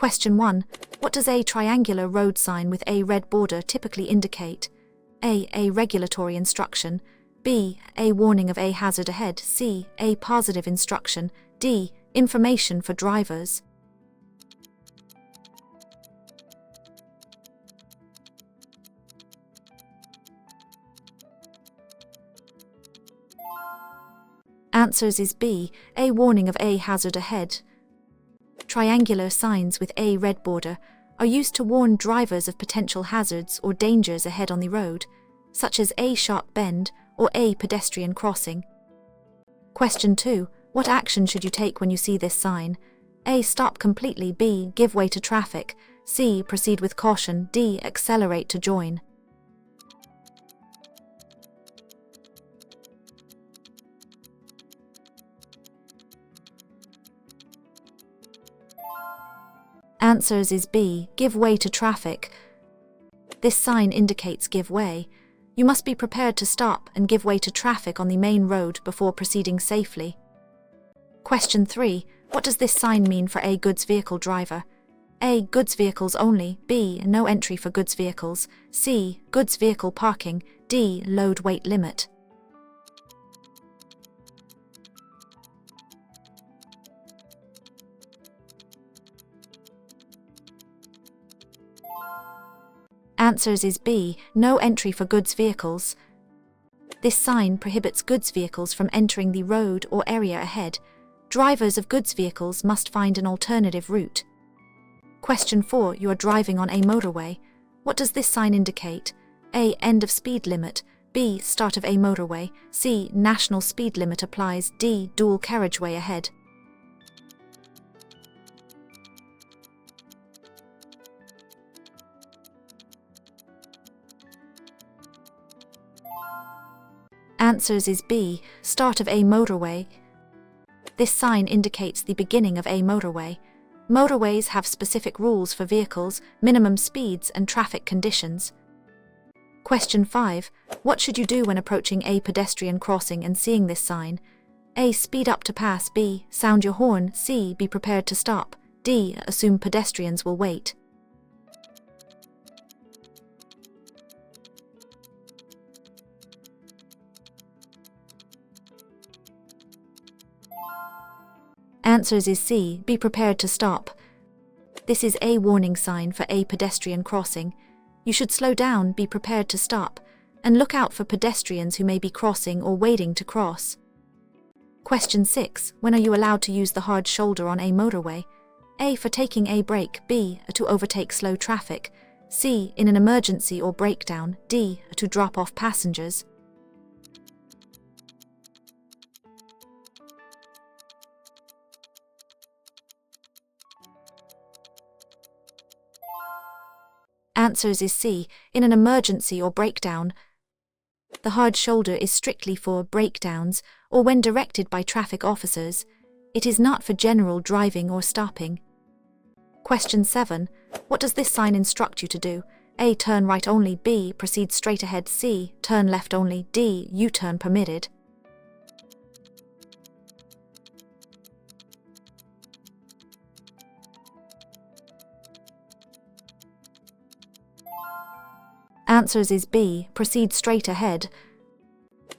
Question 1. What does a triangular road sign with a red border typically indicate? A regulatory instruction. B. A warning of a hazard ahead. C. A positive instruction. D. Information for drivers. Answers is B. A warning of a hazard ahead. Triangular signs with a red border are used to warn drivers of potential hazards or dangers ahead on the road, such as a sharp bend or a pedestrian crossing. Question 2. What action should you take when you see this sign? A. Stop completely. B. Give way to traffic. C. Proceed with caution. D. Accelerate to join. Answers is B. Give way to traffic. This sign indicates give way. You must be prepared to stop and give way to traffic on the main road before proceeding safely. Question 3. What does this sign mean for a goods vehicle driver? A. Goods vehicles only. B. No entry for goods vehicles. C. Goods vehicle parking. D. Load weight limit. Answers is B. No entry for goods vehicles. This sign prohibits goods vehicles from entering the road or area ahead. Drivers of goods vehicles must find an alternative route. Question 4. You are driving on a motorway. What does this sign indicate? A. End of speed limit. B. Start of a motorway. C. National speed limit applies. D. Dual carriageway ahead. Answers is B. Start of a motorway. This sign indicates the beginning of a motorway. Motorways have specific rules for vehicles, minimum speeds, and traffic conditions. Question 5. What should you do when approaching a pedestrian crossing and seeing this sign? A. Speed up to pass. B. Sound your horn. C. Be prepared to stop. D. Assume pedestrians will wait. Answers is C. Be prepared to stop. This is a warning sign for a pedestrian crossing. You should slow down, be prepared to stop, and look out for pedestrians who may be crossing or waiting to cross. Question 6. When are you allowed to use the hard shoulder on a motorway? A. For taking a break. B. To overtake slow traffic. C. In an emergency or breakdown. D. To drop off passengers. Answers is C. In an emergency or breakdown. The hard shoulder is strictly for breakdowns or when directed by traffic officers. It is not for general driving or stopping. Question 7. What does this sign instruct you to do? A. Turn right only. B. Proceed straight ahead. C. Turn left only. D. U-turn permitted. Answers is B. Proceed straight ahead.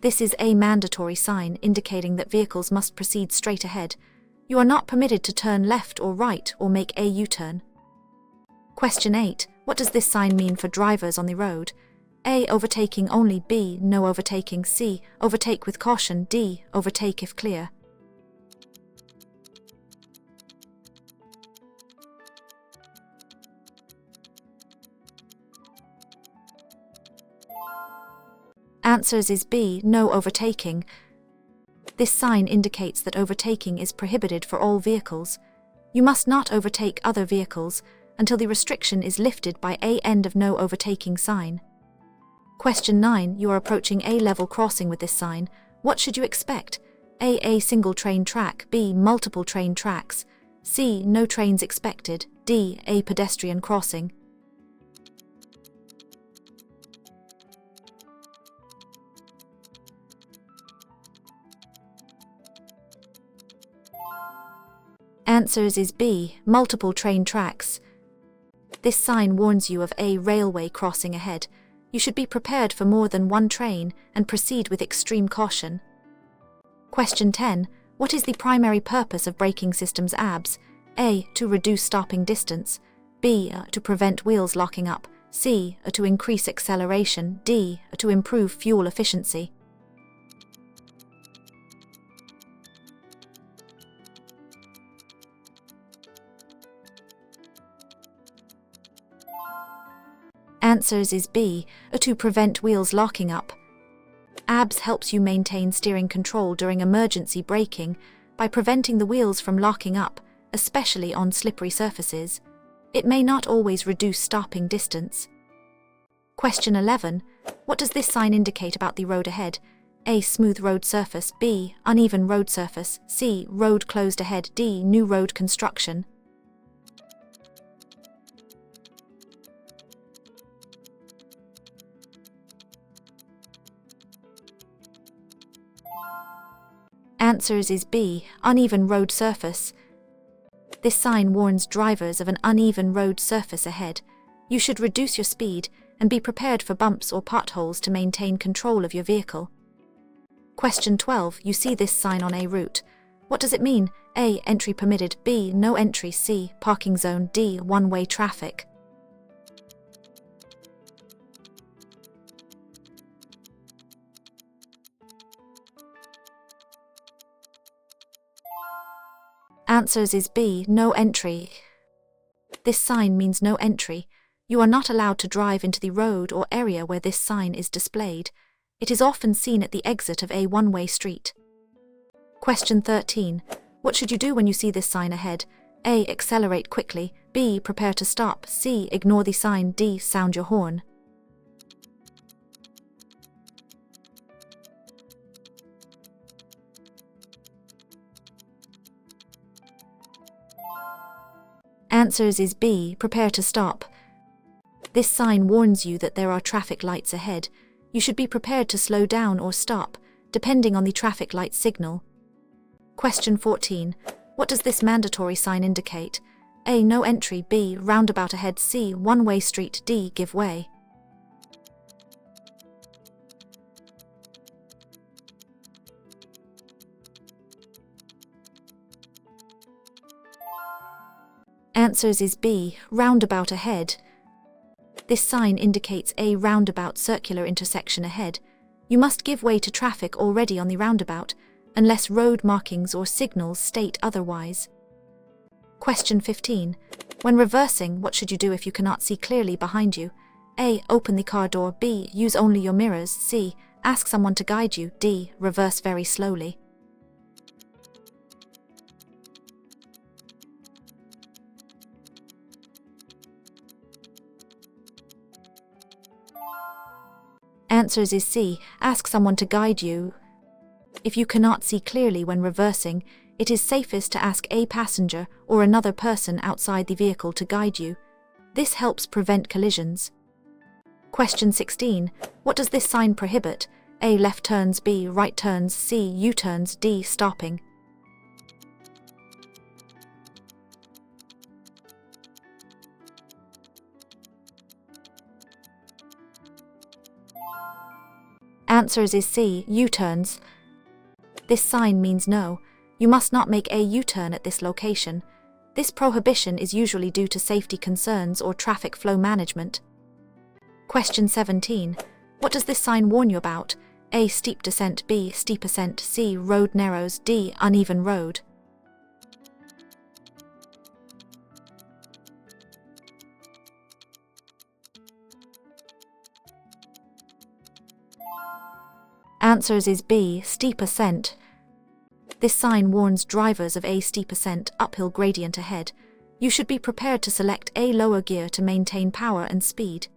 This is a mandatory sign indicating that vehicles must proceed straight ahead. You are not permitted to turn left or right or make a U-turn. Question 8. What does this sign mean for drivers on the road? A. Overtaking only. B. No overtaking. C. Overtake with caution. D. Overtake if clear. Answers is B. No overtaking. This sign indicates that overtaking is prohibited for all vehicles. You must not overtake other vehicles until the restriction is lifted by a end of no overtaking sign. Question 9. You are approaching a level crossing with this sign. What should you expect? A. Single train track. B. Multiple train tracks. C. No trains expected. D. A pedestrian crossing. Answers is B, multiple train tracks. This sign warns you of a railway crossing ahead. You should be prepared for more than one train and proceed with extreme caution. Question 10. What is the primary purpose of braking systems ABS? A. To reduce stopping distance. B. To prevent wheels locking up. C. To increase acceleration. D. To improve fuel efficiency. Answers is B. To prevent wheels locking up. ABS helps you maintain steering control during emergency braking by preventing the wheels from locking up, especially on slippery surfaces. It may not always reduce stopping distance. Question 11. What does this sign indicate about the road ahead? A. Smooth road surface. B. Uneven road surface. C. Road closed ahead. D. New road construction. Answers is B. Uneven road surface. This sign warns drivers of an uneven road surface ahead. You should reduce your speed and be prepared for bumps or potholes to maintain control of your vehicle. Question 12. You see this sign on a route. What does it mean? A. Entry permitted. B. No entry. C. Parking zone. D. One-way traffic. Answers is B. No entry. This sign means no entry. You are not allowed to drive into the road or area where this sign is displayed. It is often seen at the exit of a one-way street. Question 13. What should you do when you see this sign ahead? A. Accelerate quickly. B. Prepare to stop. C. Ignore the sign. D. Sound your horn. Answers is B. Prepare to stop. This sign warns you that there are traffic lights ahead. You should be prepared to slow down or stop, depending on the traffic light signal. Question 14. What does this mandatory sign indicate? A. No entry. B. Roundabout ahead. C. One-way street. D. Give way. Answers is B. Roundabout ahead. This sign indicates a roundabout circular intersection ahead. You must give way to traffic already on the roundabout, unless road markings or signals state otherwise. Question 15. When reversing, what should you do if you cannot see clearly behind you? A. Open the car door. B. Use only your mirrors. C. Ask someone to guide you. D. Reverse very slowly. Answers is C. Ask someone to guide you. If you cannot see clearly when reversing, it is safest to ask a passenger or another person outside the vehicle to guide you. This helps prevent collisions. Question 16. What does this sign prohibit? A. Left turns. B. Right turns. C. U-turns. D. Stopping. Answers is C. U-turns. This sign means no. You must not make a U-turn at this location. This prohibition is usually due to safety concerns or traffic flow management. Question 17. What does this sign warn you about? A. Steep descent. B. Steep ascent. C. Road narrows. D. Uneven road. Answers is B. Steep ascent. This sign warns drivers of a steep ascent uphill gradient ahead. You should be prepared to select a lower gear to maintain power and speed.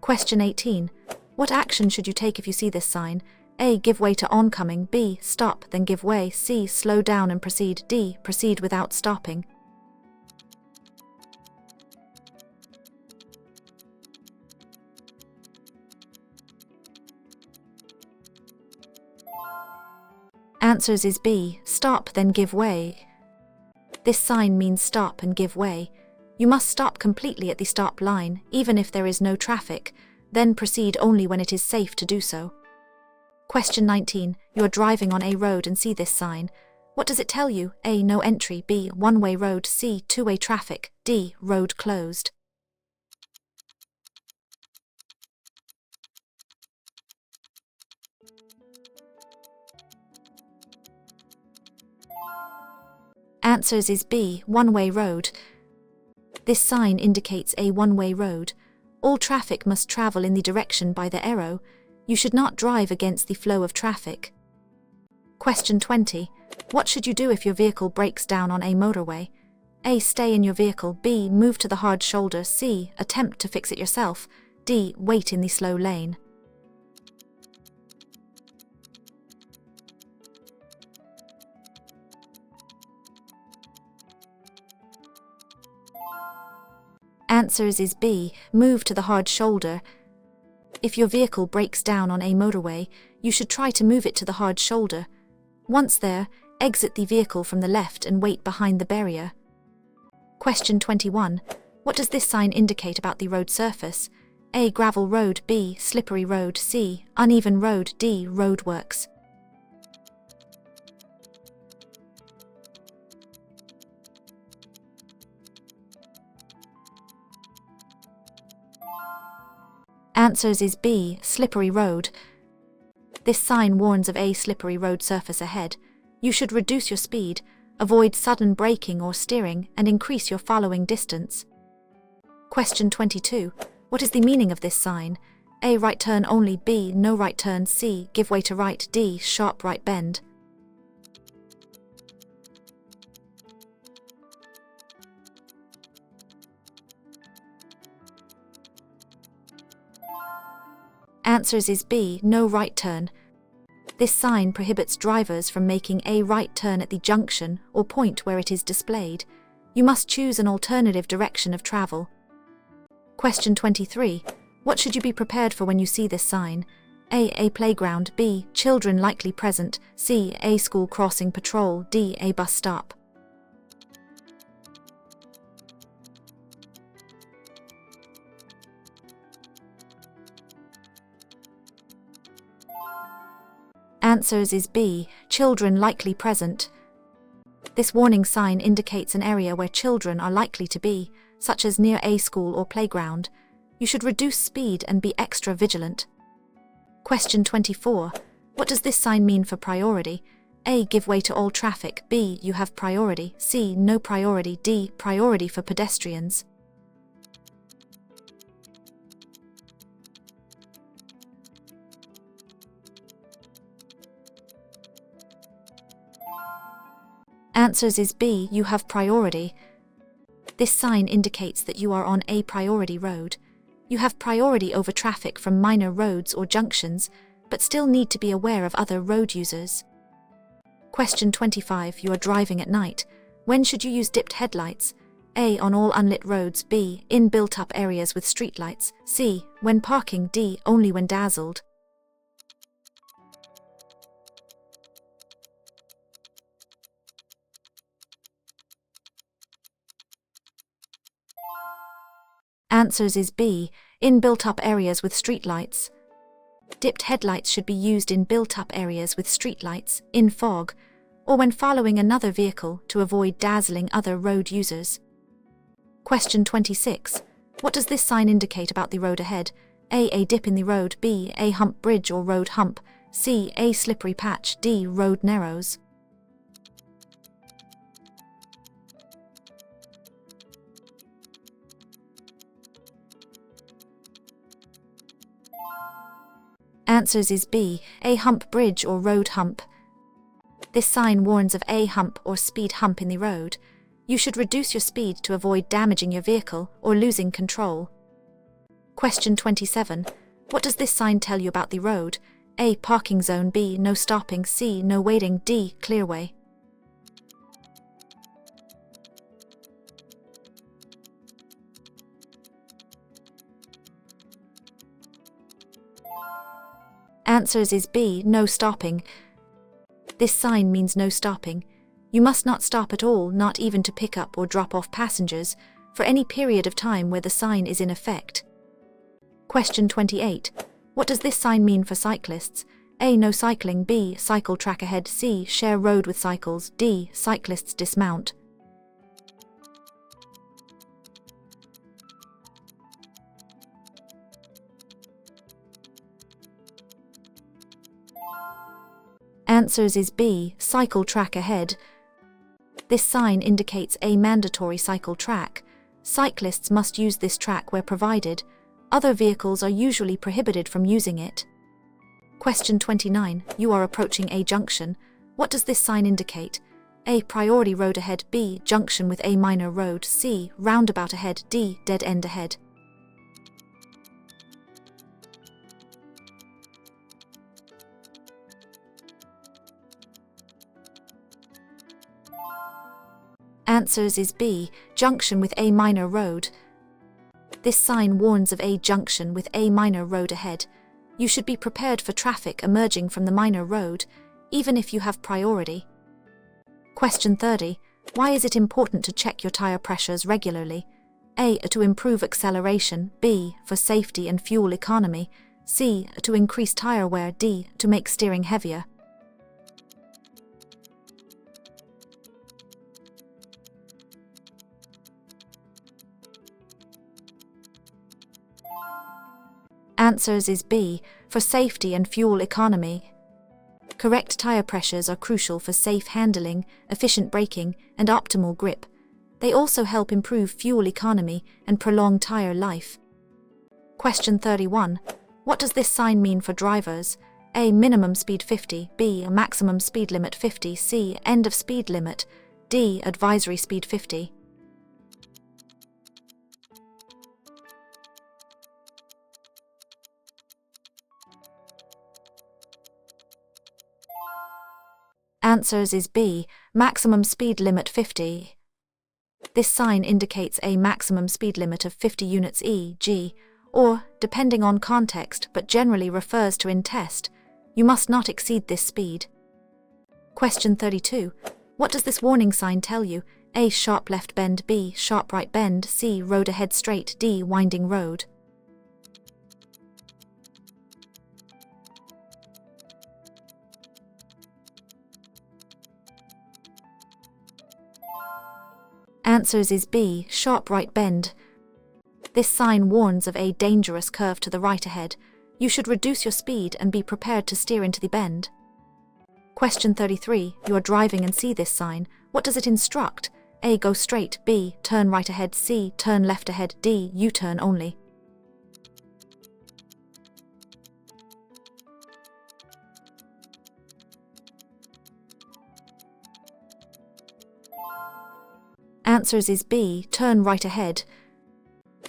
Question 18. What action should you take if you see this sign? A. Give way to oncoming. B. Stop, then give way. C. Slow down and proceed. D. Proceed without stopping. Answers is B. Stop, then give way. This sign means stop and give way. You must stop completely at the stop line, even if there is no traffic, then proceed only when it is safe to do so. Question 19. You are driving on a road and see this sign. What does it tell you? A. No entry. B. One-way road. C. Two-way traffic. D. Road closed. Answers is B. One-way road. This sign indicates a one-way road. All traffic must travel in the direction by the arrow. You should not drive against the flow of traffic. Question 20. What should you do if your vehicle breaks down on a motorway? A. Stay in your vehicle. B. Move to the hard shoulder. C. Attempt to fix it yourself. D. Wait in the slow lane. Answers is B. Move to the hard shoulder. If your vehicle breaks down on a motorway, you should try to move it to the hard shoulder. Once there, exit the vehicle from the left and wait behind the barrier. Question 21. What does this sign indicate about the road surface? A. Gravel road. B. Slippery road. C. Uneven road. D. Roadworks. Answers is B. Slippery road. This sign warns of a slippery road surface ahead. You should reduce your speed, avoid sudden braking or steering, and increase your following distance. Question 22. What is the meaning of this sign? A. Right turn only. B. No right turn. C. Give way to right. D. Sharp right bend. Answers is B. No right turn. This sign prohibits drivers from making a right turn at the junction or point where it is displayed. You must choose an alternative direction of travel. Question 23. What should you be prepared for when you see this sign? A. Playground. B. Children likely present. C. A school crossing patrol. D. A bus stop. Answers is B. Children likely present. This warning sign indicates an area where children are likely to be, such as near a school or playground. You should reduce speed and be extra vigilant. Question 24. What does this sign mean for priority? A. Give way to all traffic. B. You have priority. C. No priority. D. Priority for pedestrians. Answers is B. You have priority. This sign indicates that you are on a priority road. You have priority over traffic from minor roads or junctions, but still need to be aware of other road users. Question 25. You are driving at night. When should you use dipped headlights? A. On all unlit roads. B. In built-up areas with streetlights. C. When parking. D. Only when dazzled. Answers is B. In built-up areas with streetlights. Dipped headlights should be used in built-up areas with streetlights, in fog, or when following another vehicle to avoid dazzling other road users. Question 26. What does this sign indicate about the road ahead? A dip in the road. B. A hump bridge or road hump. C. A slippery patch. D. Road narrows. Answers is B. A hump bridge or road hump. This sign warns of a hump or speed hump in the road. You should reduce your speed to avoid damaging your vehicle or losing control. Question 27. What does this sign tell you about the road? A. Parking zone. B. No stopping. C. No waiting. D. Clearway. Answers is B. No stopping. This sign means no stopping. You must not stop at all, not even to pick up or drop off passengers, for any period of time where the sign is in effect. Question 28. What does this sign mean for cyclists? A. No cycling. B. Cycle track ahead. C. Share road with cycles. D. Cyclists dismount. Answers is B. Cycle track ahead. This sign indicates a mandatory cycle track. Cyclists must use this track where provided. Other vehicles are usually prohibited from using it. Question 29. You are approaching a junction. What does this sign indicate? A. Priority road ahead. B. Junction with a minor road. C. Roundabout ahead. D. Dead end ahead. Answers is B. Junction with a minor road. This sign warns of a junction with a minor road ahead. You should be prepared for traffic emerging from the minor road, even if you have priority. Question 30. Why is it important to check your tire pressures regularly? A. To improve acceleration. B. For safety and fuel economy. C. To increase tire wear. D. To make steering heavier. Answers is B. For safety and fuel economy. Correct tire pressures are crucial for safe handling, efficient braking, and optimal grip. They also help improve fuel economy and prolong tire life. Question 31. What does this sign mean for drivers? A. Minimum speed 50. B. Maximum speed limit 50. C. End of speed limit. D. Advisory speed 50. Answers is B. Maximum speed limit 50. This sign indicates a maximum speed limit of 50 units e.g., or, depending on context, but generally refers to in test. You must not exceed this speed. Question 32. What does this warning sign tell you? A. Sharp left bend. B. Sharp right bend. C. Road ahead straight. D. Winding road. Answers is B. Sharp right bend. This sign warns of a dangerous curve to the right ahead. You should reduce your speed and be prepared to steer into the bend. Question 33. You are driving and see this sign. What does it instruct? A. Go straight. B. Turn right ahead. C. Turn left ahead. D. U-turn only. Answers is B. Turn right ahead.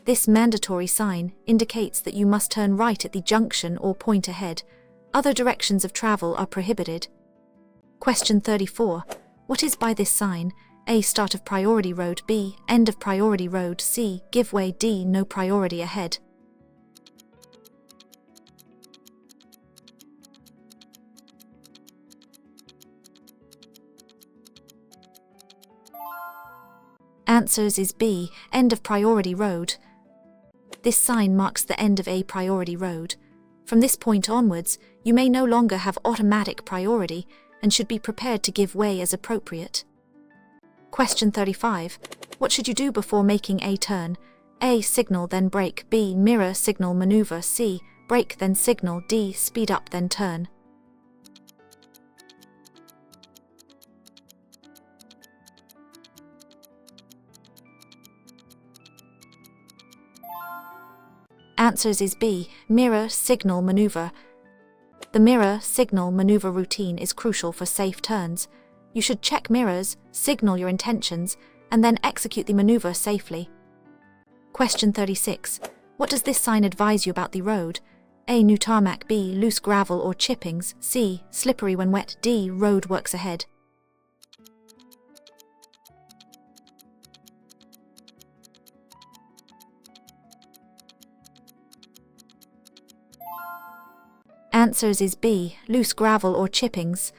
This mandatory sign indicates that you must turn right at the junction or point ahead. Other directions of travel are prohibited. Question 34. What is by this sign? A. Start of priority road. B. End of priority road. C. Give way. D. No priority ahead. Answers is B. End of priority road. This sign marks the end of a priority road. From this point onwards, you may no longer have automatic priority and should be prepared to give way as appropriate. Question 35. What should you do before making a turn? A. Signal then brake. B. Mirror signal maneuver. C. Brake then signal. D. Speed up then turn. Answers is B. Mirror signal maneuver. The mirror signal maneuver routine is crucial for safe turns. You should check mirrors, signal your intentions, and then execute the maneuver safely. Question 36. What does this sign advise you about the road? A. New tarmac. B. Loose gravel or chippings. C. Slippery when wet. D. Road works ahead. Answers is B. Loose gravel or chippings.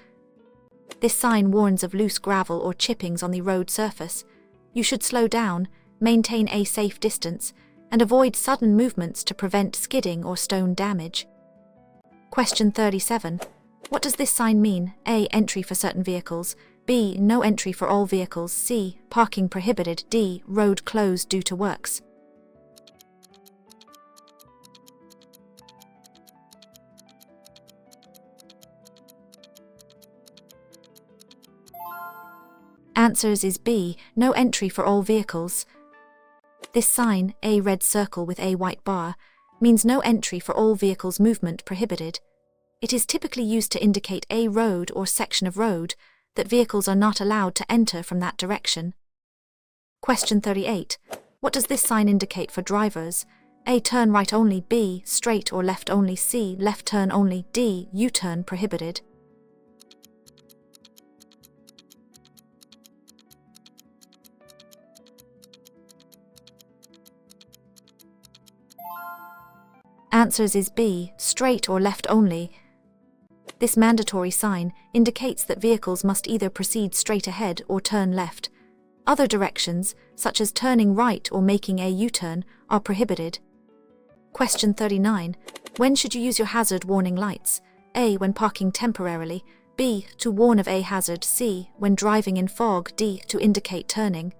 This sign warns of loose gravel or chippings on the road surface. You should slow down, maintain a safe distance, and avoid sudden movements to prevent skidding or stone damage. Question 37. What does this sign mean? A. Entry for certain vehicles. B. No entry for all vehicles. C. Parking prohibited. D. Road closed due to works. Answers is B. No entry for all vehicles. This sign, a red circle with a white bar, means no entry for all vehicles, movement prohibited. It is typically used to indicate a road or section of road that vehicles are not allowed to enter from that direction. Question 38. What does this sign indicate for drivers? A. Turn right only. B. Straight or left only. C. Left turn only. D. U-turn prohibited. Answers is B. Straight or left only. This mandatory sign indicates that vehicles must either proceed straight ahead or turn left. Other directions, such as turning right or making a U-turn, are prohibited. Question 39. When should you use your hazard warning lights? A. When parking temporarily. B. To warn of a hazard. C. When driving in fog. D. To indicate turning.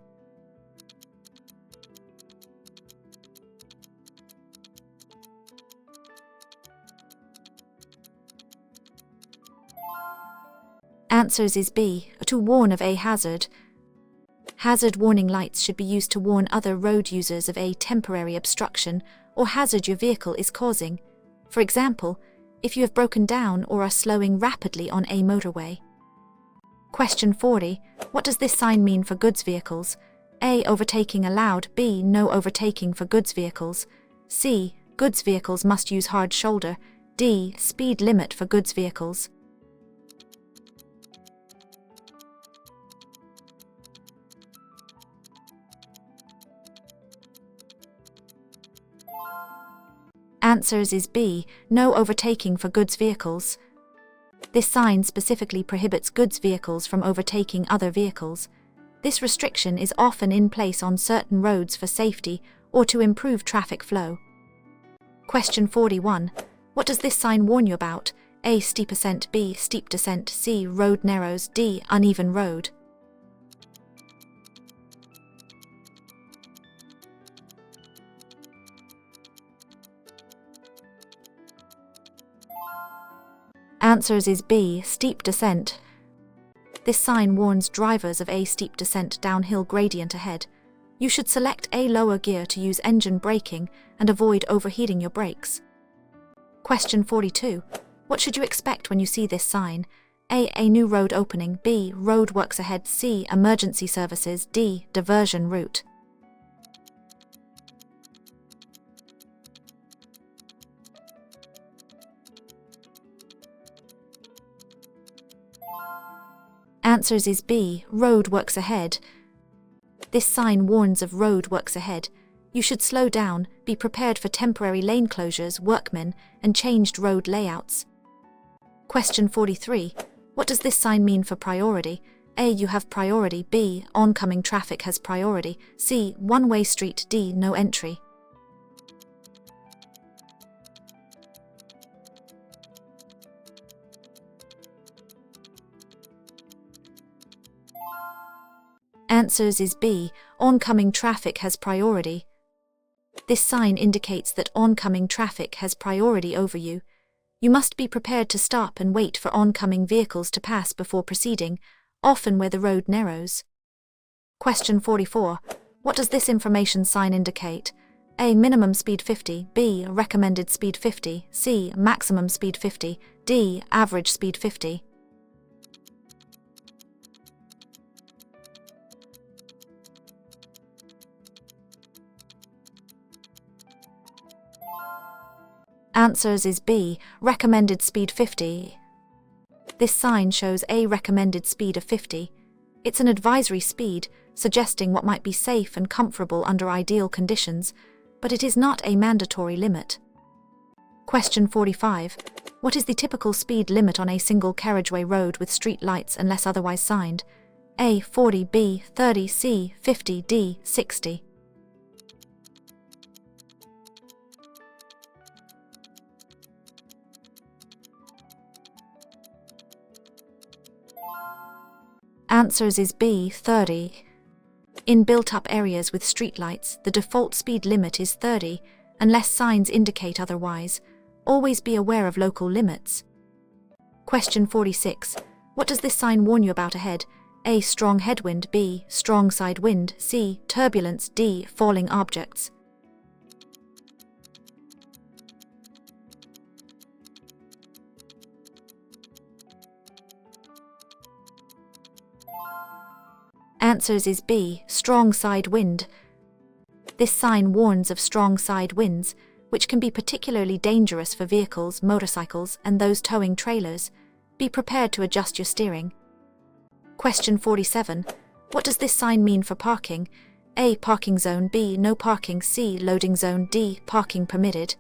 Answers is B. To warn of a hazard. Hazard warning lights should be used to warn other road users of a temporary obstruction or hazard your vehicle is causing. For example, if you have broken down or are slowing rapidly on a motorway. Question 40. What does this sign mean for goods vehicles? A. Overtaking allowed. B. No overtaking for goods vehicles. C. Goods vehicles must use hard shoulder. D. Speed limit for goods vehicles. Answers is B. No overtaking for goods vehicles. This sign specifically prohibits goods vehicles from overtaking other vehicles. This restriction is often in place on certain roads for safety or to improve traffic flow. Question 41. What does this sign warn you about? A. Steep ascent. B. Steep descent. C. Road narrows. D. Uneven road. Answers is B. Steep descent. This sign warns drivers of a steep descent downhill gradient ahead. You should select a lower gear to use engine braking and avoid overheating your brakes. Question 42. What should you expect when you see this sign? A. A new road opening. B. Road works ahead. C. Emergency services. D. Diversion route. Answers is B. Road works ahead. This sign warns of road works ahead. You should slow down, be prepared for temporary lane closures, workmen, and changed road layouts. Question 43. What does this sign mean for priority? A. You have priority. B. Oncoming traffic has priority. C. One-way street. D. No entry. Answers is B. Oncoming traffic has priority. This sign indicates that oncoming traffic has priority over you. You must be prepared to stop and wait for oncoming vehicles to pass before proceeding, often where the road narrows. Question 44. What does this information sign indicate? A. Minimum speed 50. B. Recommended speed 50. C. Maximum speed 50. D. Average speed 50. Answers is B. Recommended speed 50. This sign shows a recommended speed of 50. It's an advisory speed, suggesting what might be safe and comfortable under ideal conditions, but it is not a mandatory limit. Question 45. What is the typical speed limit on a single carriageway road with street lights unless otherwise signed? A. 40, B. 30, C. 50, D. 60. Answers is B. 30. In built-up areas with streetlights, the default speed limit is 30, unless signs indicate otherwise. Always be aware of local limits. Question 46. What does this sign warn you about ahead? A. Strong headwind, B. Strong side wind, C. Turbulence, D. Falling objects. Answers is B. Strong side wind. This sign warns of strong side winds, which can be particularly dangerous for vehicles, motorcycles, and those towing trailers. Be prepared to adjust your steering. Question 47. What does this sign mean for parking? A. Parking zone, B. No parking, C. Loading zone, D. Parking permitted.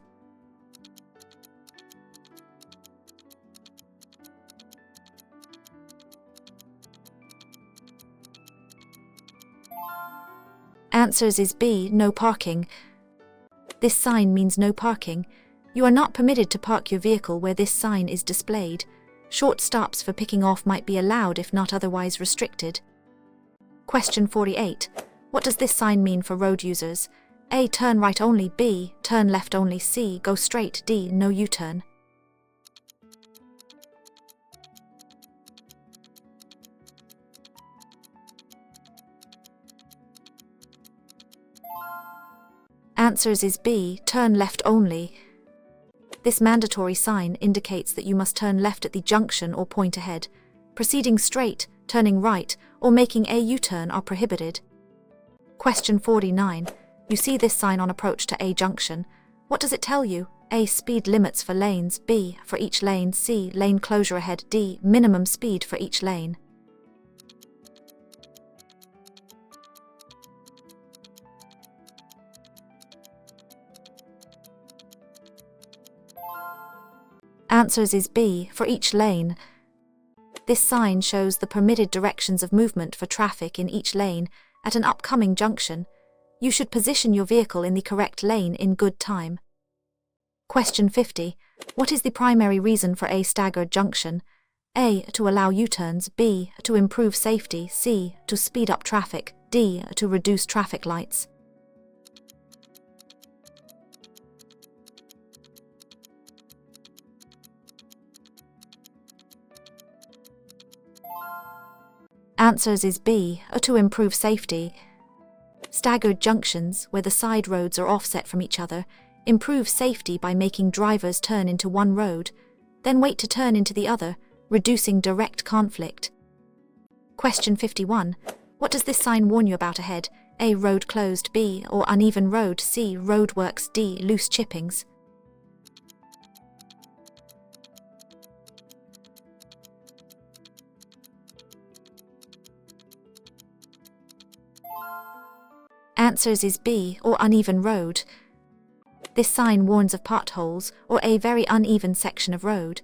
Answers is B. No parking. This sign means no parking. You are not permitted to park your vehicle where this sign is displayed. Short stops for picking off might be allowed if not otherwise restricted. Question 48. What does this sign mean for road users? A. Turn right only, B. Turn left only, C. Go straight, D. No U-turn. Answers is B. Turn left only. This mandatory sign indicates that you must turn left at the junction or point ahead. Proceeding straight, turning right, or making a U-turn are prohibited. Question 49. You see this sign on approach to a junction. What does it tell you? A. Speed limits for lanes, B. For each lane, C. Lane closure ahead, D. Minimum speed for each lane. Answers is B. For each lane. This sign shows the permitted directions of movement for traffic in each lane at an upcoming junction. You should position your vehicle in the correct lane in good time. Question 50. What is the primary reason for a staggered junction? A. To allow U-turns, B. To improve safety, C. To speed up traffic, D. To reduce traffic lights. Answers is B. To improve safety. Staggered junctions, where the side roads are offset from each other, improve safety by making drivers turn into one road, then wait to turn into the other, reducing direct conflict. Question 51. What does this sign warn you about ahead? A. Road closed, B. Or uneven road, C. Roadworks, D. Loose chippings. Answers is B. Or uneven road. This sign warns of potholes or a very uneven section of road.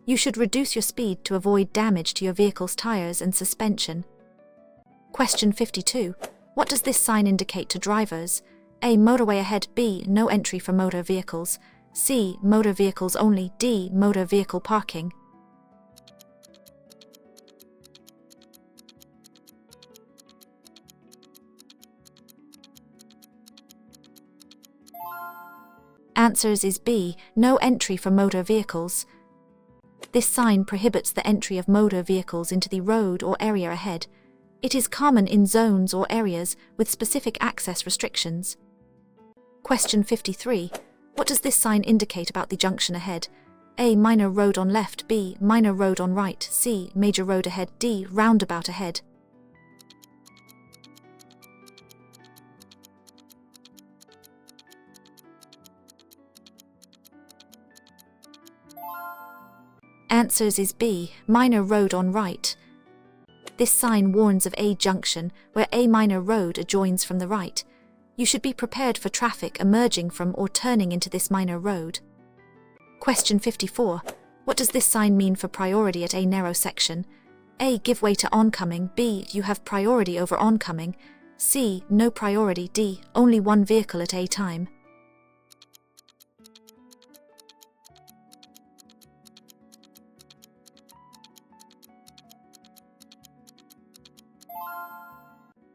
You should reduce your speed to avoid damage to your vehicle's tires and suspension. Question 52. What does this sign indicate to drivers? A. Motorway ahead, B. No entry for motor vehicles, C. Motor vehicles only, D. Motor vehicle parking. Answers is B. No entry for motor vehicles. This sign prohibits the entry of motor vehicles into the road or area ahead. It is common in zones or areas with specific access restrictions. Question 53. What does this sign indicate about the junction ahead? A. Minor road on left, B. Minor road on right, C. Major road ahead, D. Roundabout ahead. Answers is B. Minor road on right. This sign warns of a junction where a minor road adjoins from the right. You should be prepared for traffic emerging from or turning into this minor road. Question 54. What does this sign mean for priority at a narrow section? A. Give way to oncoming. B. You have priority over oncoming. C. No priority. D. Only one vehicle at a time.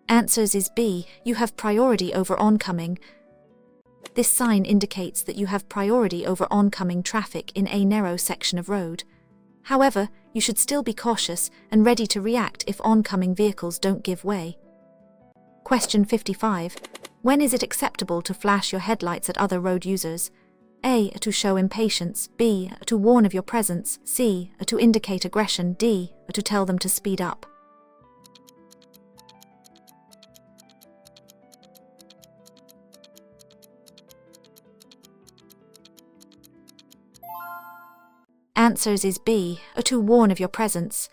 Answers is B. You have priority over oncoming. This sign indicates that you have priority over oncoming traffic in a narrow section of road. However, you should still be cautious and ready to react if oncoming vehicles don't give way. Question 55. When is it acceptable to flash your headlights at other road users? A. To show impatience. B. To warn of your presence. C. To indicate aggression. D. To tell them to speed up. Answers is B. To warn of your presence.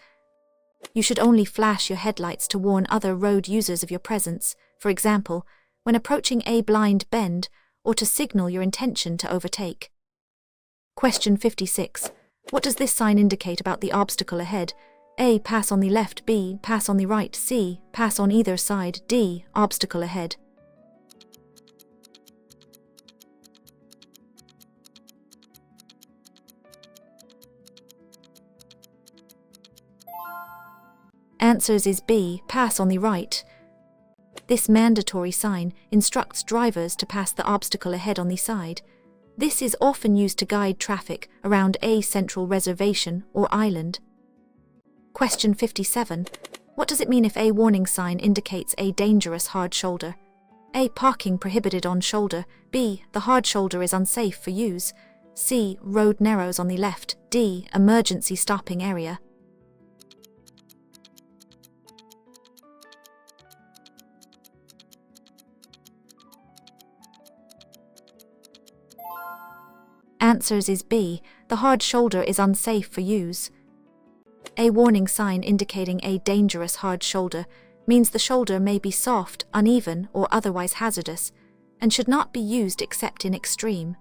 You should only flash your headlights to warn other road users of your presence, for example, when approaching a blind bend or to signal your intention to overtake. Question 56. What does this sign indicate about the obstacle ahead? A. Pass on the left. B. Pass on the right. C. Pass on either side. D. Obstacle ahead. Answers is B. Pass on the right. This mandatory sign instructs drivers to pass the obstacle ahead on the side. This is often used to guide traffic around a central reservation or island. Question 57. What does it mean if a warning sign indicates a dangerous hard shoulder? A. Parking prohibited on shoulder. B. The hard shoulder is unsafe for use. C. Road narrows on the left. D. Emergency stopping area. Answers is B. The hard shoulder is unsafe for use. A warning sign indicating a dangerous hard shoulder means the shoulder may be soft, uneven, or otherwise hazardous, and should not be used except in extreme.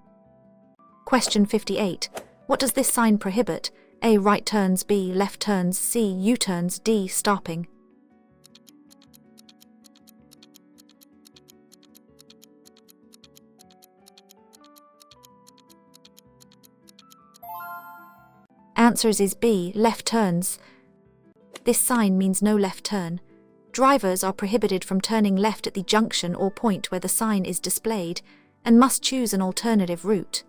Question 58. What does this sign prohibit? A. Right turns. B. Left turns. C. U-turns. D. Stopping. Answers is B. Left turns. This sign means no left turn. Drivers are prohibited from turning left at the junction or point where the sign is displayed and must choose an alternative route.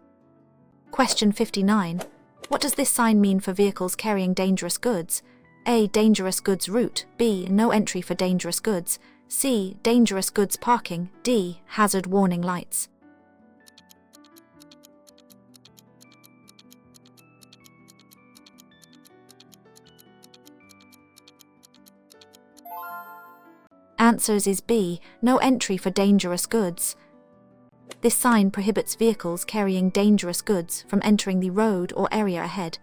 Question 59. What does this sign mean for vehicles carrying dangerous goods? A. Dangerous goods route. B. No entry for dangerous goods. C. Dangerous goods parking. D. Hazard warning lights. Answers is B. No entry for dangerous goods. This sign prohibits vehicles carrying dangerous goods from entering the road or area ahead.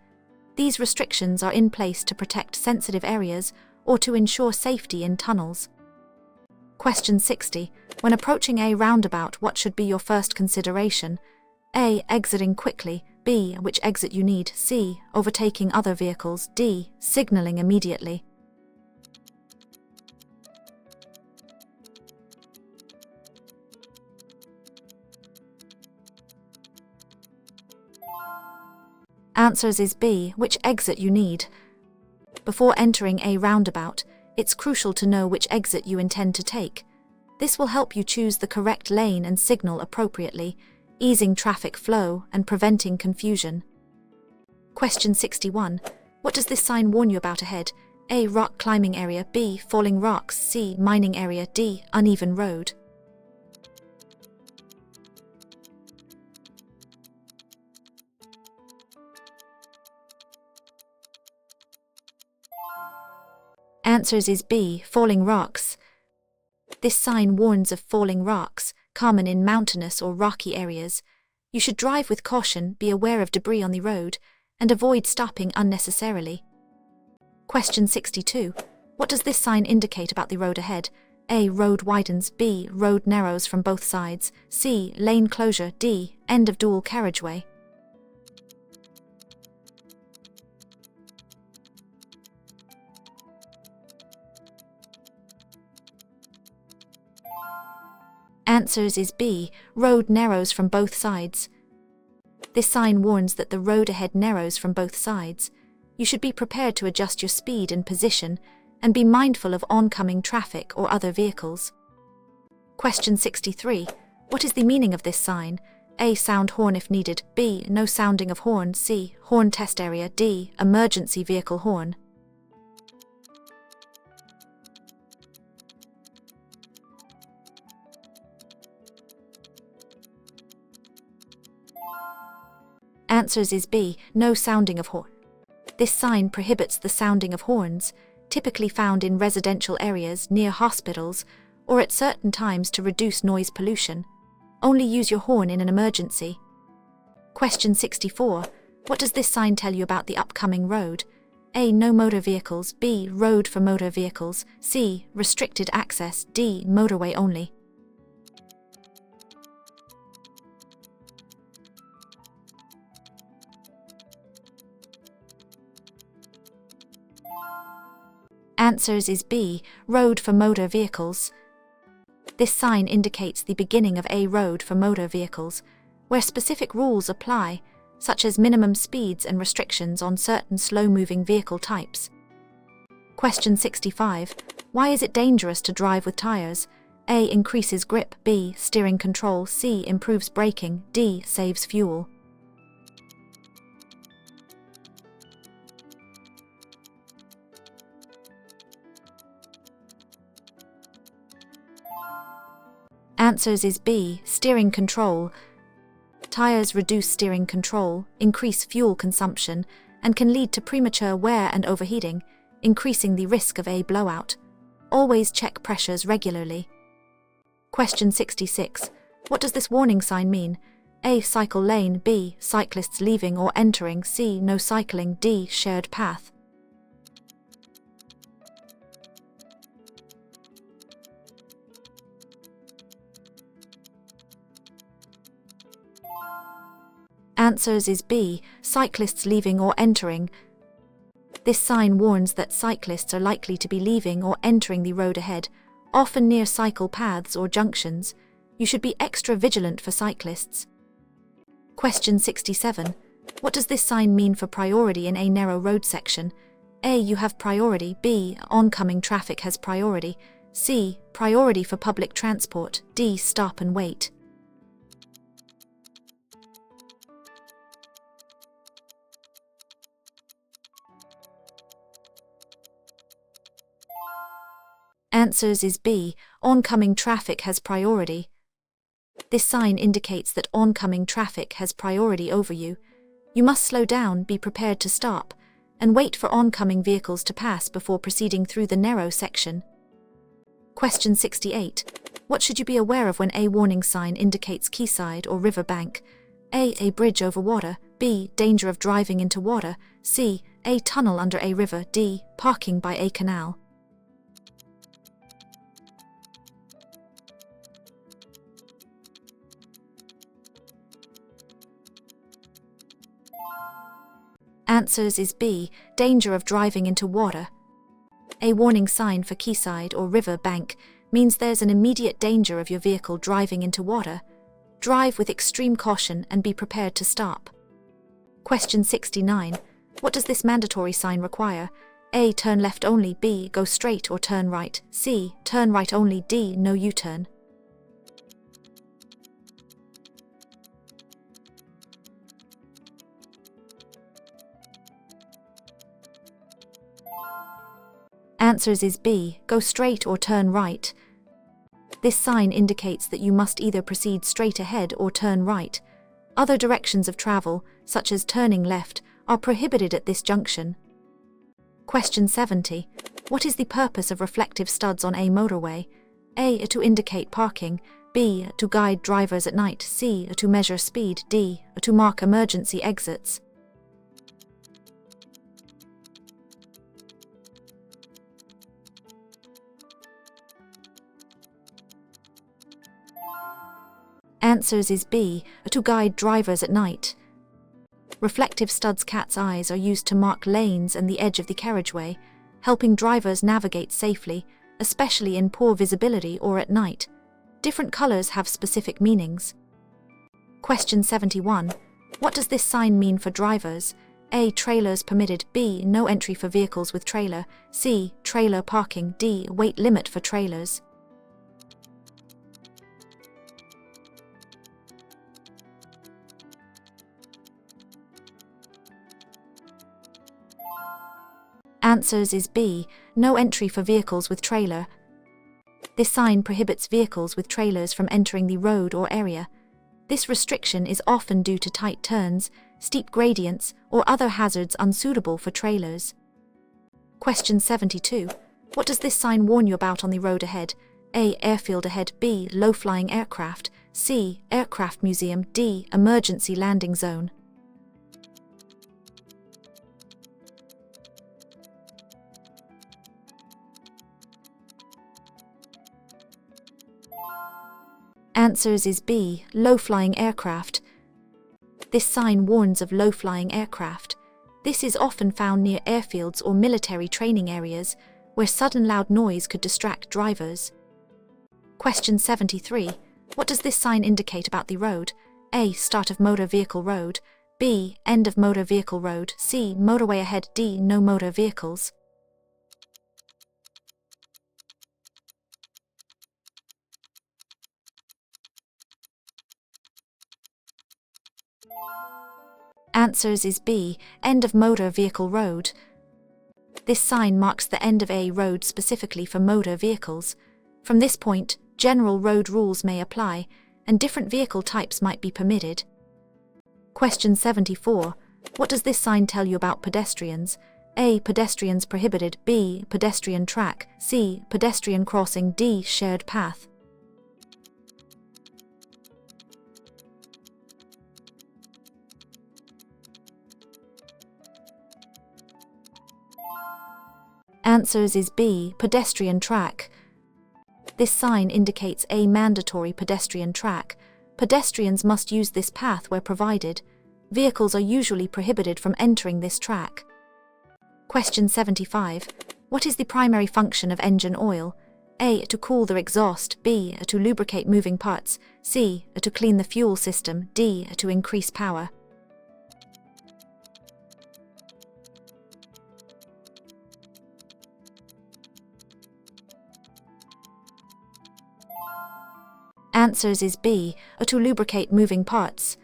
These restrictions are in place to protect sensitive areas or to ensure safety in tunnels. Question 60. When approaching a roundabout, what should be your first consideration? A. Exiting quickly. B. Which exit you need. C. Overtaking other vehicles. D. Signaling immediately. Answers is B. Which exit you need. Before entering a roundabout, it's crucial to know which exit you intend to take. This will help you choose the correct lane and signal appropriately, easing traffic flow and preventing confusion. Question 61. What does this sign warn you about ahead? A. Rock climbing area. B. Falling rocks. C. Mining area. D. Uneven road. Answers is B. Falling rocks. This sign warns of falling rocks, common in mountainous or rocky areas. You should drive with caution, be aware of debris on the road, and avoid stopping unnecessarily. Question 62. What does this sign indicate about the road ahead? A. Road widens. B. Road narrows from both sides. C. Lane closure. D. End of dual carriageway. Answers is B. Road narrows from both sides. This sign warns that the road ahead narrows from both sides. You should be prepared to adjust your speed and position and be mindful of oncoming traffic or other vehicles. Question 63. What is the meaning of this sign? A. Sound horn if needed. B. No sounding of horn. C. Horn test area. D. Emergency vehicle horn. Answers is B. No sounding of horn. This sign prohibits the sounding of horns, typically found in residential areas near hospitals or at certain times to reduce noise pollution. Only use your horn in an emergency. Question 64. What does this sign tell you about the upcoming road? A. No motor vehicles. B. Road for motor vehicles. C. Restricted access. D. Motorway only. Answers is B. Road for motor vehicles. This sign indicates the beginning of a road for motor vehicles, where specific rules apply, such as minimum speeds and restrictions on certain slow-moving vehicle types. Question 65. Why is it dangerous to drive with tires? A. Increases grip. B. Steering control. C. Improves braking. D. Saves fuel. Answers is B. Steering control. Tires reduce steering control, increase fuel consumption, and can lead to premature wear and overheating, increasing the risk of a blowout. Always check pressures regularly. Question 66. What does this warning sign mean? A. Cycle lane. B. Cyclists leaving or entering. C. No cycling. D. Shared path. Answers is B. Cyclists leaving or entering. This sign warns that cyclists are likely to be leaving or entering the road ahead, often near cycle paths or junctions. You should be extra vigilant for cyclists. Question 67. What does this sign mean for priority in a narrow road section? A. You have priority. B. Oncoming traffic has priority. C. Priority for public transport. D. Stop and wait. Answers is B. Oncoming traffic has priority. This sign indicates that oncoming traffic has priority over you. You must slow down, be prepared to stop, and wait for oncoming vehicles to pass before proceeding through the narrow section. Question 68. What should you be aware of when a warning sign indicates quayside or river bank? A bridge over water. B. Danger of driving into water. C. A tunnel under a river. D. Parking by a canal. Answers is B. Danger of driving into water. A warning sign for quayside or river bank means there's an immediate danger of your vehicle driving into water. Drive with extreme caution and be prepared to stop. Question 69. What does this mandatory sign require? A. Turn left only. B. Go straight or turn right. C. Turn right only. D. No U-turn. Answers is B. Go straight or turn right. This sign indicates that you must either proceed straight ahead or turn right. Other directions of travel, such as turning left, are prohibited at this junction. Question 70. What is the purpose of reflective studs on a motorway? A. To indicate parking. B. To guide drivers at night. C. To measure speed. D. To mark emergency exits. Answers is B. To guide drivers at night. Reflective studs cat's eyes are used to mark lanes and the edge of the carriageway, helping drivers navigate safely, especially in poor visibility or at night. Different colors have specific meanings. Question 71. What does this sign mean for drivers? A. Trailers permitted. B. No entry for vehicles with trailer. C. Trailer parking. D. Weight limit for trailers. Answers is B. No entry for vehicles with trailer. This sign prohibits vehicles with trailers from entering the road or area. This restriction is often due to tight turns, steep gradients, or other hazards unsuitable for trailers. Question 72. What does this sign warn you about on the road ahead? A. Airfield ahead. B. Low-flying aircraft. C. Aircraft museum. D. Emergency landing zone. Answers is B. Low-flying aircraft. This sign warns of low-flying aircraft. This is often found near airfields or military training areas, where sudden loud noise could distract drivers. Question 73. What does this sign indicate about the road? A. Start of motor vehicle road. B. End of motor vehicle road. C. Motorway ahead. D. No motor vehicles. Answers is B. End of motor vehicle road. This sign marks the end of a road specifically for motor vehicles. From this point, general road rules may apply, and different vehicle types might be permitted. Question 74. What does this sign tell you about pedestrians? A. Pedestrians prohibited. B. Pedestrian track. C. Pedestrian crossing. D. Shared path. Answers is B. Pedestrian track. This sign indicates a mandatory pedestrian track. Pedestrians must use this path where provided. Vehicles are usually prohibited from entering this track. Question 75. What is the primary function of engine oil? A. To cool the exhaust. B. To lubricate moving parts. C. To clean the fuel system. D. To increase power. Answers is B. To lubricate moving parts.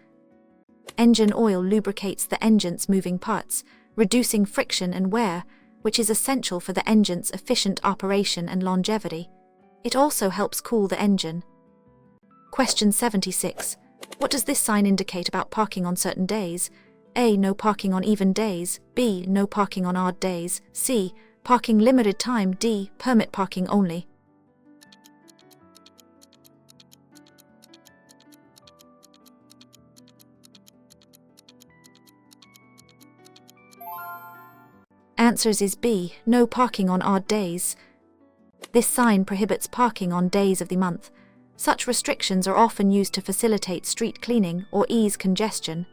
Engine oil lubricates the engine's moving parts, reducing friction and wear, which is essential for the engine's efficient operation and longevity. It also helps cool the engine. Question 76. What does this sign indicate about parking on certain days? A. No parking on even days. B. No parking on odd days. C. Parking limited time. D. Permit parking only. Answers is B. No parking on odd days. This sign prohibits parking on days of the month. Such restrictions are often used to facilitate street cleaning or ease congestion.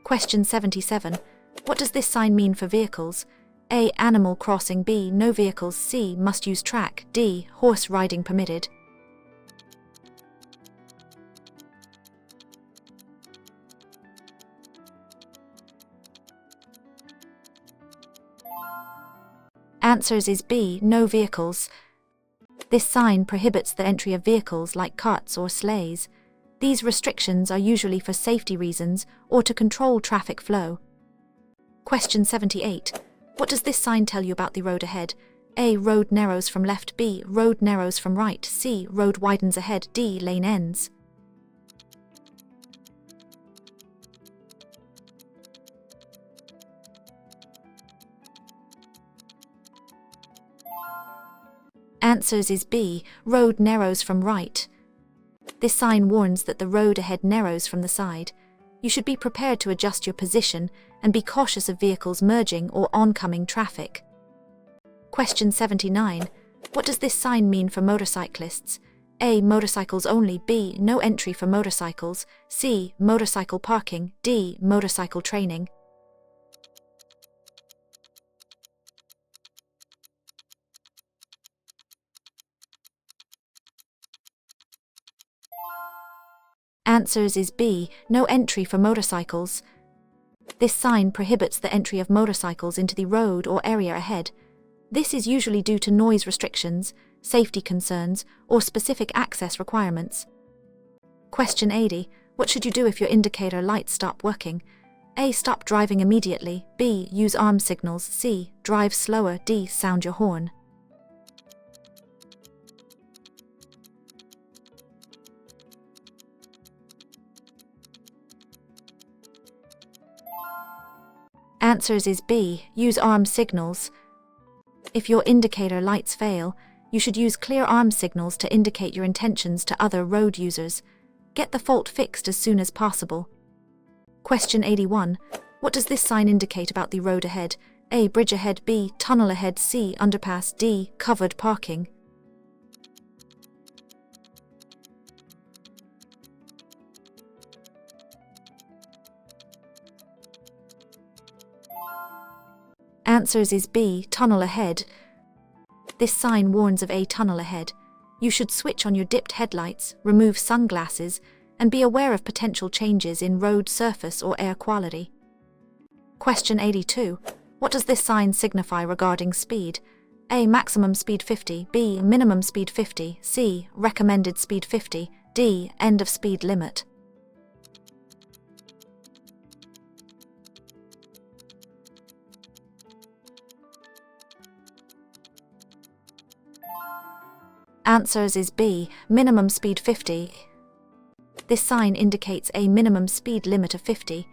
Question 77. What does this sign mean for vehicles? A. Animal crossing. B. No vehicles. C. Must use track. D. Horse riding permitted. Answers is B. No vehicles. This sign prohibits the entry of vehicles like carts or sleighs. These restrictions are usually for safety reasons or to control traffic flow. Question 78. What does this sign tell you about the road ahead? A. Road narrows from left. B. Road narrows from right. C. Road widens ahead. D. Lane ends. Answers is B. Road narrows from right. This sign warns that the road ahead narrows from the side. You should be prepared to adjust your position and be cautious of vehicles merging or oncoming traffic. Question 79. What does this sign mean for motorcyclists? A. Motorcycles only. B. No entry for motorcycles. C. Motorcycle parking. D. Motorcycle training. Answers is B, no entry for motorcycles. This sign prohibits the entry of motorcycles into the road or area ahead. This is usually due to noise restrictions, safety concerns, or specific access requirements. Question 80. What should you do if your indicator lights stop working? A. Stop driving immediately. B. Use arm signals. C. Drive slower. D. Sound your horn. Answers is B. Use arm signals. If your indicator lights fail, you should use clear arm signals to indicate your intentions to other road users. Get the fault fixed as soon as possible. Question 81. What does this sign indicate about the road ahead? A. Bridge ahead. B. Tunnel ahead. C. Underpass. D. Covered parking. Answers is B. Tunnel ahead. This sign warns of a tunnel ahead. You should switch on your dipped headlights, remove sunglasses, and be aware of potential changes in road surface or air quality. Question 82. What does this sign signify regarding speed? A. Maximum speed 50. B. Minimum speed 50. C. Recommended speed 50. D. End of speed limit. Answers is B. Minimum speed 50. This sign indicates a minimum speed limit of 50.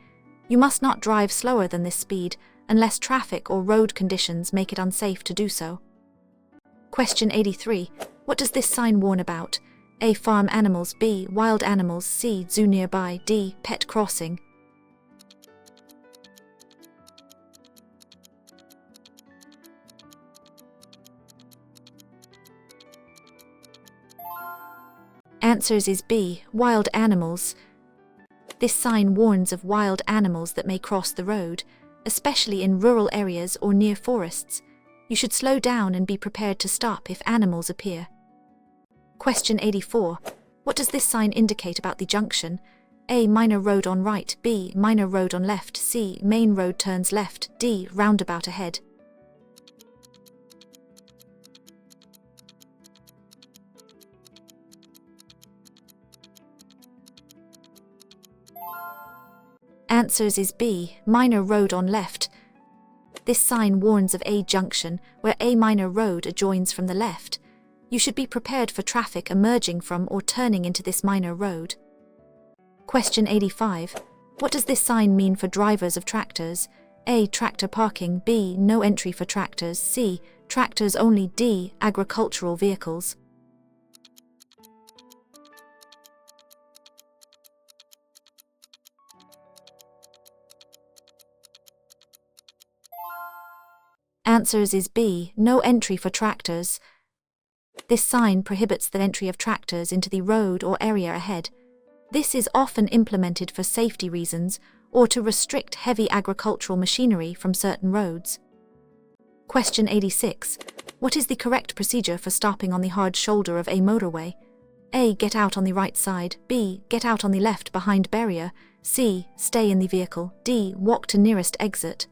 You must not drive slower than this speed unless traffic or road conditions make it unsafe to do so. Question 83. What does this sign warn about? A. Farm animals. B. Wild animals. C. Zoo nearby. D. Pet crossing. Answers is B. Wild animals. This sign warns of wild animals that may cross the road, especially in rural areas or near forests. You should slow down and be prepared to stop if animals appear. Question 84. What does this sign indicate about the junction? A. Minor road on right. B. Minor road on left. C. Main road turns left. D. Roundabout ahead. Answers is B. Minor road on left. This sign warns of a junction where a minor road adjoins from the left. You should be prepared for traffic emerging from or turning into this minor road. Question 85. What does this sign mean for drivers of tractors? A. Tractor parking. B. No entry for tractors. C. Tractors only. D. Agricultural vehicles. Answers is B. No entry for tractors. This sign prohibits the entry of tractors into the road or area ahead. This is often implemented for safety reasons or to restrict heavy agricultural machinery from certain roads. Question 86. What is the correct procedure for stopping on the hard shoulder of a motorway? A. Get out on the right side. B. Get out on the left behind barrier. C. Stay in the vehicle. D. Walk to nearest exit.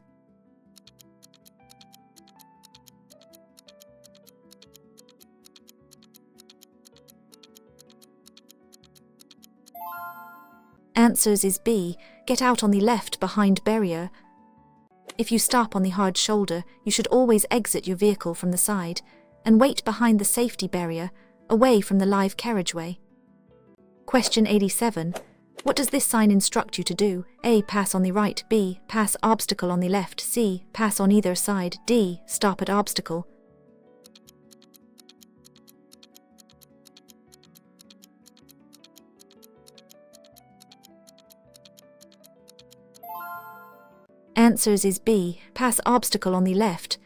Answers is B. Get out on the left behind barrier. If you stop on the hard shoulder, you should always exit your vehicle from the side and wait behind the safety barrier, away from the live carriageway. Question 87. What does this sign instruct you to do? A. Pass on the right. B. Pass obstacle on the left. C. Pass on either side. D. Stop at obstacle. Answers is B. Pass obstacle on the left.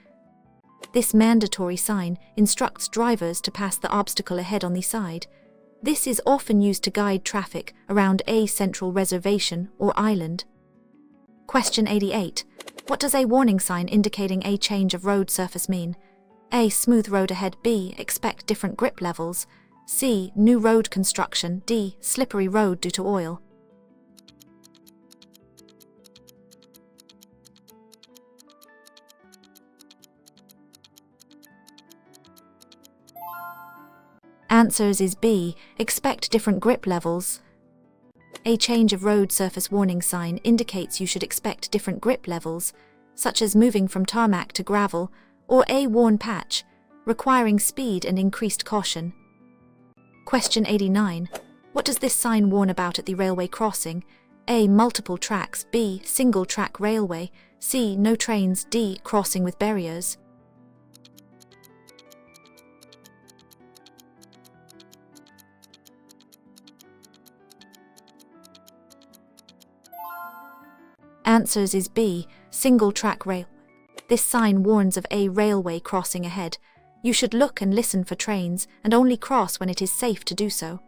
This mandatory sign instructs drivers to pass the obstacle ahead on the side. This is often used to guide traffic around a central reservation or island. Question 88. What does a warning sign indicating a change of road surface mean? A. Smooth road ahead. B. Expect different grip levels. C. New road construction. D. Slippery road due to oil. Answers is B. Expect different grip levels. A change of road surface warning sign indicates you should expect different grip levels, such as moving from tarmac to gravel, or a worn patch, requiring speed and increased caution. Question 89. What does this sign warn about at the railway crossing? A. Multiple tracks. B. Single track railway. C. No trains. D. Crossing with barriers. Answers is B. Single track railway. This sign warns of a railway crossing ahead. You should look and listen for trains and only cross when it is safe to do so.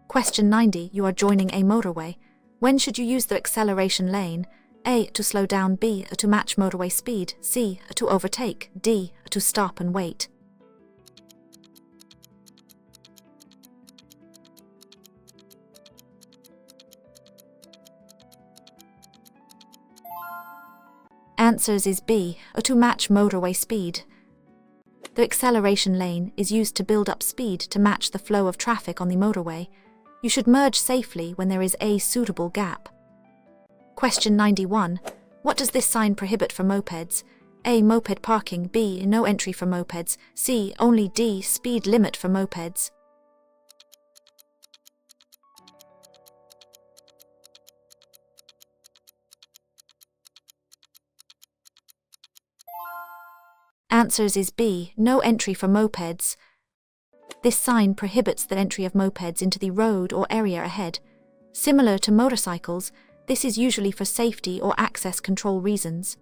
Question 90. You are joining a motorway. When should you use the acceleration lane? A. To slow down. B. To match motorway speed. C. To overtake. D. To stop and wait. Answers is B. To match motorway speed. The acceleration lane is used to build up speed to match the flow of traffic on the motorway. You should merge safely when there is a suitable gap. Question 91. What does this sign prohibit for mopeds? A. Moped parking. B. No entry for mopeds. C. Only. D. Speed limit for mopeds. Answers is B. No entry for mopeds. This sign prohibits the entry of mopeds into the road or area ahead. Similar to motorcycles, this is usually for safety or access control reasons.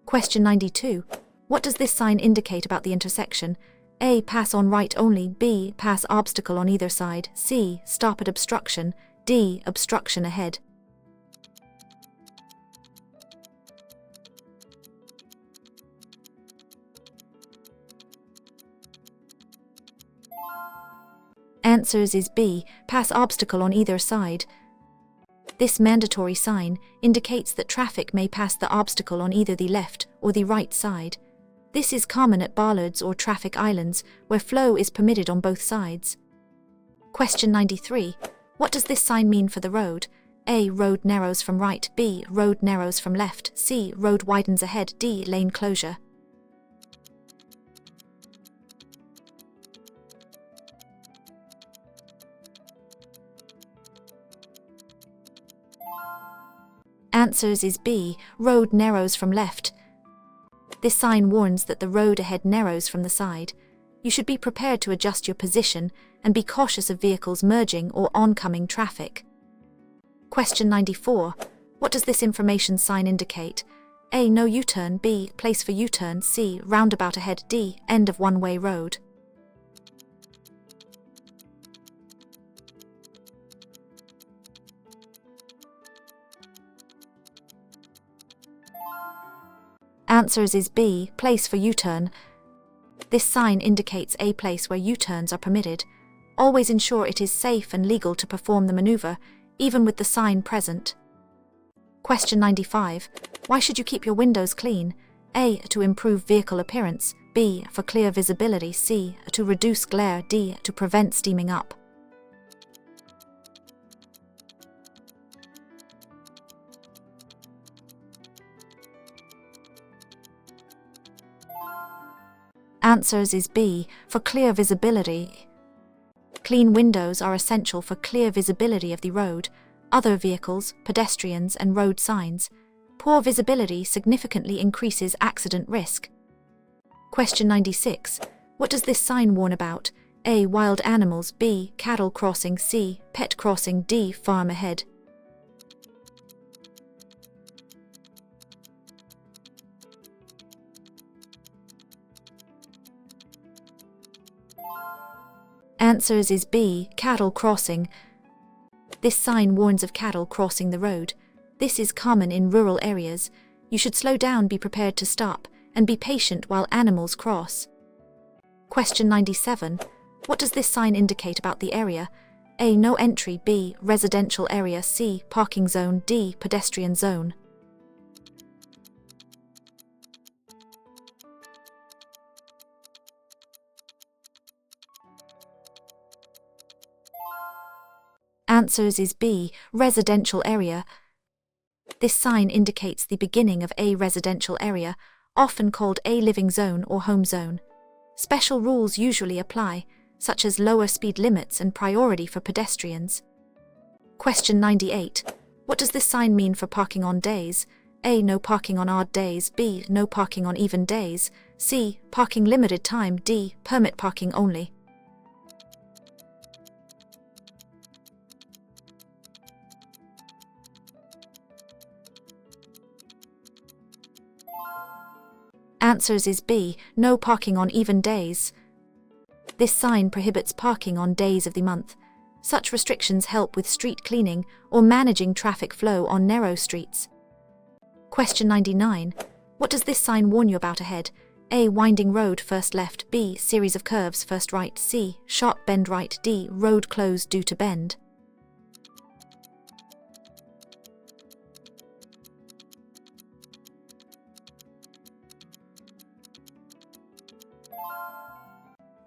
Question 92. What does this sign indicate about the intersection? A. Pass on right only. B. Pass obstacle on either side. C. Stop at obstruction. D. Obstruction ahead. Answers is B. Pass obstacle on either side. This mandatory sign indicates that traffic may pass the obstacle on either the left or the right side. This is common at bollards or traffic islands where flow is permitted on both sides. Question 93. What does this sign mean for the road? A. Road narrows from right. B. Road narrows from left. C. Road widens ahead. D. Lane closure. Answers is B. Road narrows from left. This sign warns that the road ahead narrows from the side. You should be prepared to adjust your position and be cautious of vehicles merging or oncoming traffic. Question 94. What does this information sign indicate? A. No U-turn. B. Place for U-turn. C. Roundabout ahead. D. End of one-way road. Answers is B. Place for U-turn. This sign indicates a place where U-turns are permitted. Always ensure it is safe and legal to perform the maneuver, even with the sign present. Question 95. Why should you keep your windows clean? A. To improve vehicle appearance. B. For clear visibility. C. To reduce glare. D. To prevent steaming up. Answers is B. For clear visibility. Clean windows are essential for clear visibility of the road, other vehicles, pedestrians, and road signs. Poor visibility significantly increases accident risk. Question 96. What does this sign warn about? A. Wild animals. B. Cattle crossing. C. Pet crossing. D. Farm ahead. Answers is B. Cattle crossing. This sign warns of cattle crossing the road. This is common in rural areas. You should slow down, be prepared to stop, and be patient while animals cross. Question 97. What does this sign indicate about the area? A. No entry. B. Residential area. C. Parking zone. D. Pedestrian zone. Answers is B. Residential area. This sign indicates the beginning of a residential area, often called a living zone or home zone. Special rules usually apply, such as lower speed limits and priority for pedestrians. Question 98. What does this sign mean for parking on days? A. No parking on odd days. B. No parking on even days. C. Parking limited time. D. Permit parking only. Answers is B. No parking on even days. This sign prohibits parking on days of the month. Such restrictions help with street cleaning or managing traffic flow on narrow streets. Question 99. What does this sign warn you about ahead? A. Winding road, first left. B. Series of curves, first right. C. Sharp bend right. D. Road closed due to bend.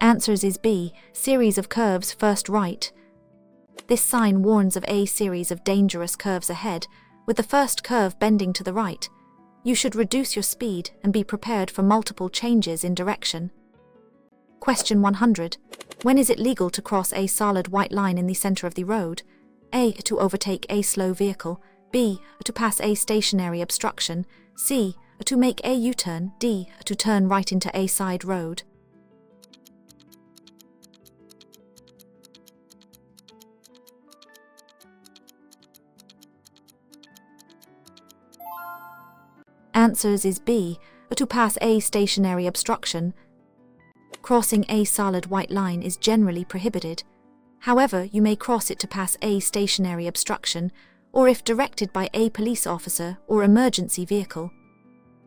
Answers is B. Series of curves, first right. This sign warns of a series of dangerous curves ahead, with the first curve bending to the right. You should reduce your speed and be prepared for multiple changes in direction. Question 100. When is it legal to cross a solid white line in the center of the road? A. To overtake a slow vehicle. B. To pass a stationary obstruction. C. To make a U-turn. D. To turn right into a side road. Answers is B. To pass a stationary obstruction. Crossing a solid white line is generally prohibited. However, you may cross it to pass a stationary obstruction, or if directed by a police officer or emergency vehicle.